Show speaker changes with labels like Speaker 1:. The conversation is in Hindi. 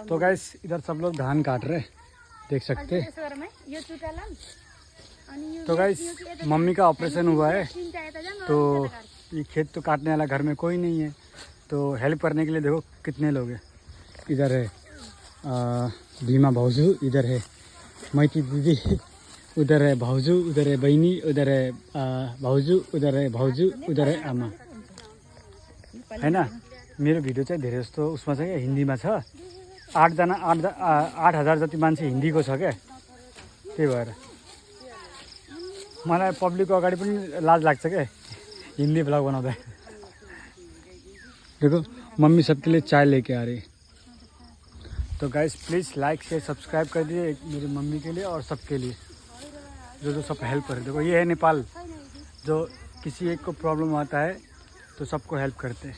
Speaker 1: तो गाइस इधर सब लोग धान काट रहे, देख सकते। तो गाइस मम्मी का ऑपरेशन हुआ है, तो ये खेत तो काटने वाला घर में कोई नहीं है, तो हेल्प करने के लिए देखो कितने लोग हैं। इधर है भीमा भाउजू, इधर है मैती दीदी, उधर है भाउजू, उधर है बहिनी, उधर है भाउजू, उधर है भाउजू, उधर है आमा, हैन। मेरो भिडियो चाहिँ धेरै जस्तो उसमा छ क्या, हिन्दीमा छ। 8,000 जति मान्छे हिन्दीको छ क्या, त्यही भएर मलाई पब्लिकको अगाडि पनि लाज लाग्छ क्या हिंदी ब्लॉग बनाउँदा। देखो मम्मी सबके लिए चाय लेके आ रही। तो guys please like share subscribe कर दीजिए मेरी मम्मी के लिए और सबके लिए जो सब हेल्प करे। देखो ये है नेपाल, जो किसी एक को प्रॉब्लम आता है तो सबको हेल्प करते हैं।